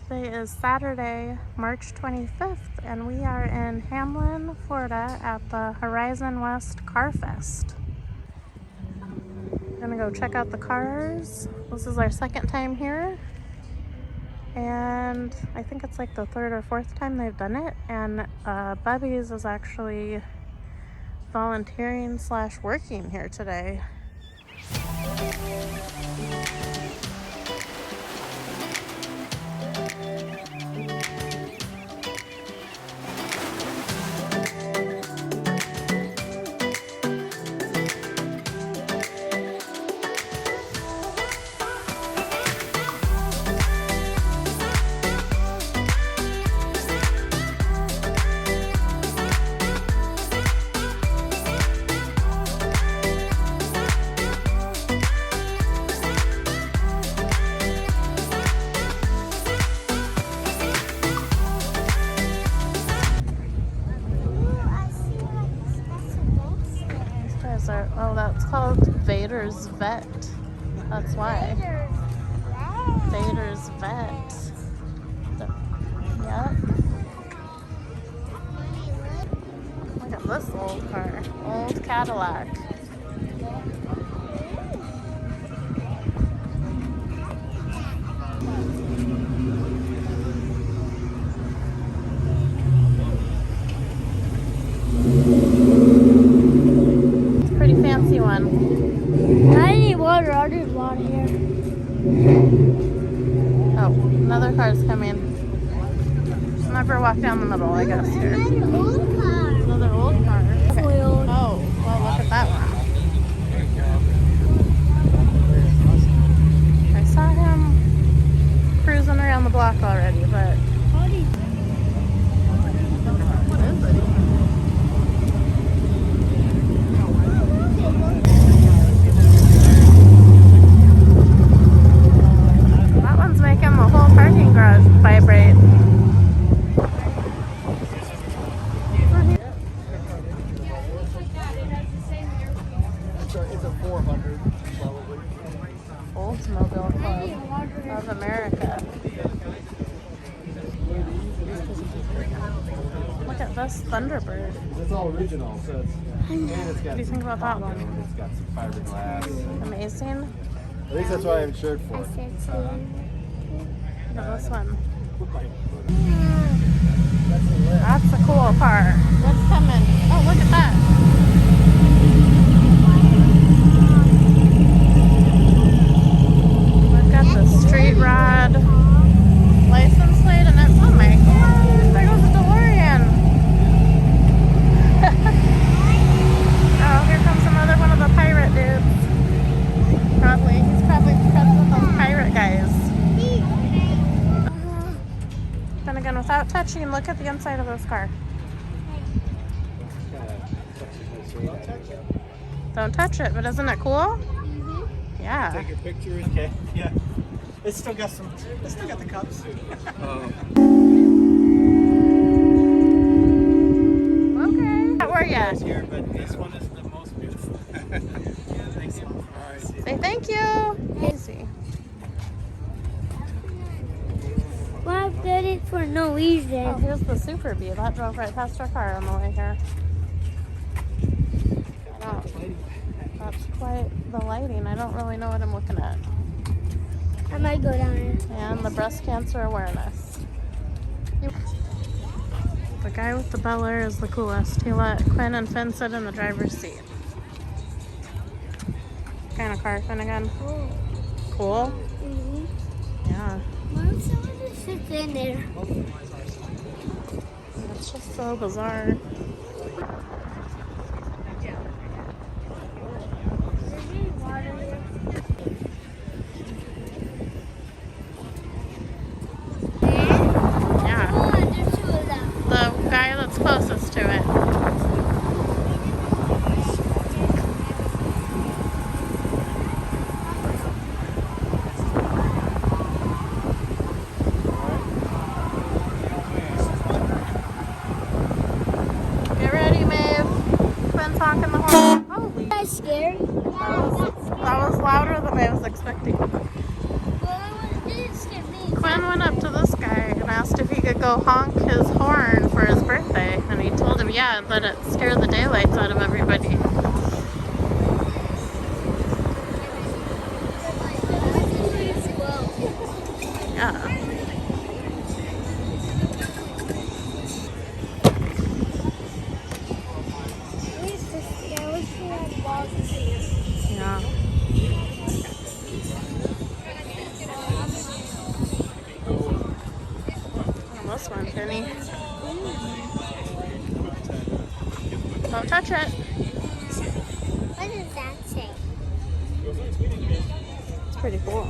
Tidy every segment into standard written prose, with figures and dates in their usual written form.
Today is Saturday, March 25th, and we are in Hamlin, Florida at the Horizon West Car Fest. We're gonna go check out the cars. This is our second time here, and I think it's like the third or fourth time they've done it. And Bubby's is actually volunteering / working here today. Oh, that's called Vader's Vet. That's why. Vader's Vet. Yep. Look at this old car. Old Cadillac. Fancy one. I need water. There's water here. Oh, another car's coming. Just never walk down the middle, I guess. Here. Another old car. Another old car. Okay. Old. Oh, well, look at that one. I saw him cruising around the block already, but. What is it? Making the whole parking garage vibrate. It's a 400, probably. Oldsmobile Club of America. Look at this Thunderbird. It's all original, so it's. And it's got. What do you think about that one? It's got some fiberglass. Amazing. At least that's what I have insured for. Look at this one. That's a cool car. What's coming? Oh, look at that. We've got the street rod license plate, and it's, oh my god, there goes a DeLorean. Oh, here comes another one of the pirate dudes. He's probably friends with those pirate guys. Then again, without touching, look at the inside of this car. Don't touch it, but isn't it cool? Mm-hmm. Yeah. Take a picture. Okay. Yeah. It's still got the cups. Okay. How are ya? Here, but this one is the most beautiful. Thanks a lot. All right. Say thank you. Easy. Well, I've got it for no reason. Oh, here's the Super Bee. That drove right past our car on the way here. That's quite the lighting. I don't really know what I'm looking at. I might go down there. And the breast cancer awareness. The guy with the Bel Air is the coolest. He let Quinn and Finn sit in the driver's seat. What kind of car, Finnegan? Cool? Mm-hmm. Yeah. What if someone just sits in there? It's just so bizarre. Yeah. The guy that's closest to it. go honk his horn for his birthday, and he told him, yeah, and then it scared the daylights out of everybody. Yeah. Yeah. Oh, this one, Penny. Don't touch it. What does that say? It's pretty cool,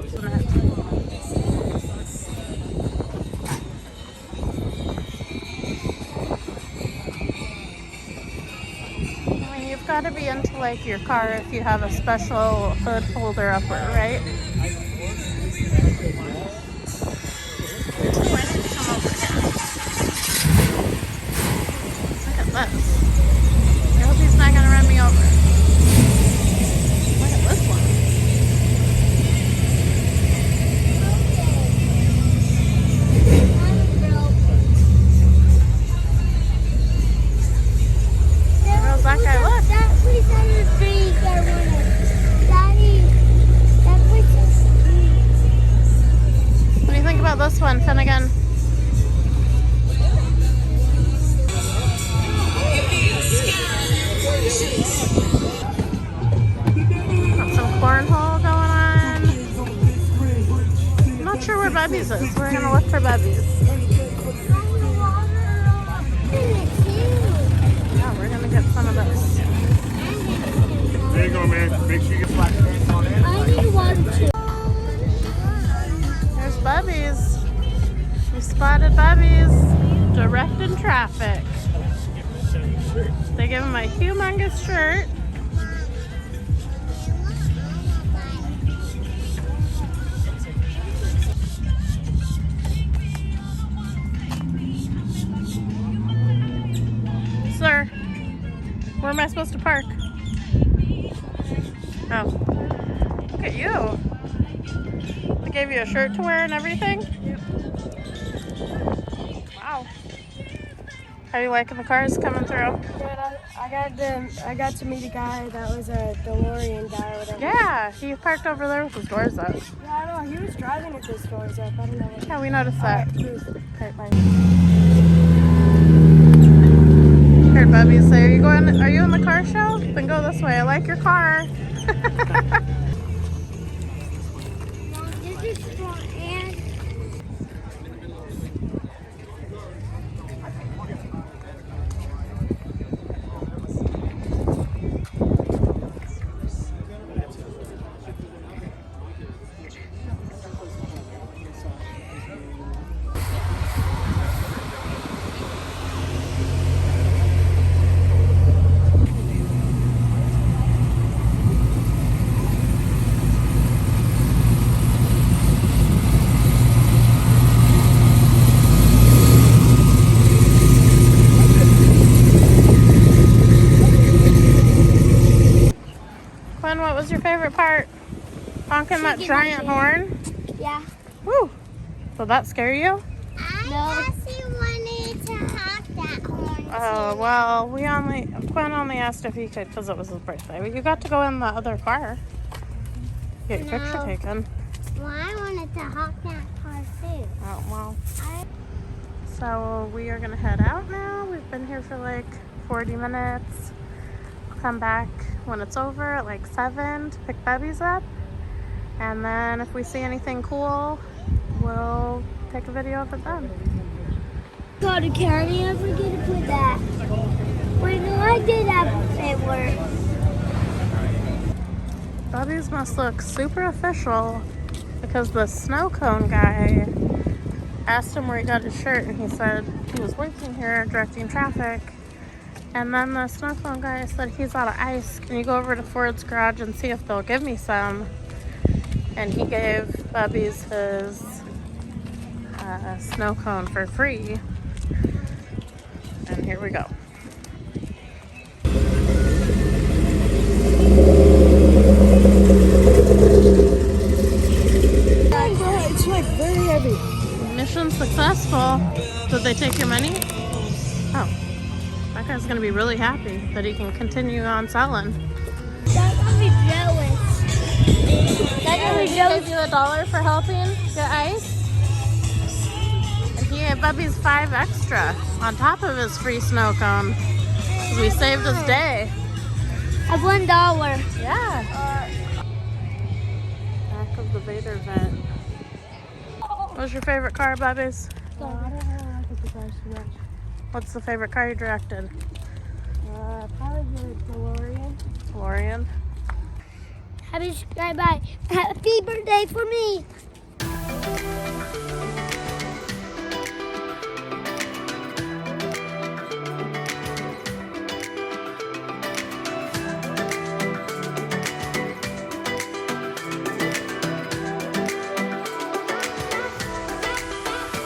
isn't it? I mean, you've got to be into like your car if you have a special hood holder upper, right? Why didn't you come over here? Look at this. I hope he's not gonna run me over. Look at this one. How's that guy look? That place on the street, Daddy, that place on the street. What do you think about this one, Finnegan? Got some cornhole going on. I'm not sure where Bubby's is. We're gonna look for Bubby's. Yeah, we're gonna get some of this. There you go, man. Make sure you get flat pants on it. I need one too. There's Bubby's. We spotted Bubby's directing traffic. They give him a humongous shirt. Sir, where am I supposed to park? Oh, look at you. They gave you a shirt to wear and everything? Wow. How are you liking the cars coming through? Good. I got to meet a guy that was a DeLorean guy or whatever. Yeah, he parked over there with his doors up. Yeah, I don't know. He was driving with his doors up. I don't know. Yeah, we noticed that. Okay, bye. Heard Bubby say, are you in the car show? Then go this way. I like your car. This is for Ann. Quinn, what was your favorite part? Honking that giant horn? Yeah. Woo! Did that scare you? I actually wanted to honk that horn. Oh, well, Quinn only asked if he could because it was his birthday. But you got to go in the other car. Get your picture taken. Well, I wanted to honk that car too. Oh, well. So we are going to head out now. We've been here for like 40 minutes. We'll come back when it's over at like 7 to pick Bubby's up. And then if we see anything cool, we'll take a video of it then. God, can I ever get to put that? Wait, no, I did that before. Bubby's must look super official because the snow cone guy asked him where he got his shirt and he said he was working here directing traffic. And then the snow cone guy said he's out of ice. Can you go over to Ford's garage and see if they'll give me some? And he gave Bubby's his snow cone for free. And here we go. It's like very heavy. Mission successful. Did they take your money? Oh. That guy's gonna be really happy that he can continue on selling. That gonna be jealous. That gonna be He jealous. gave you $1 for helping get ice? And he gave Bubby's 5 extra on top of his free snow cone. 'Cause we saved his day. I have $1. Yeah. Back of the Vader vent. What's your favorite car, Bubbies? I don't really like the surprise too much. What's the favorite car you directed? Probably the DeLorean. DeLorean. Happy birthday for me.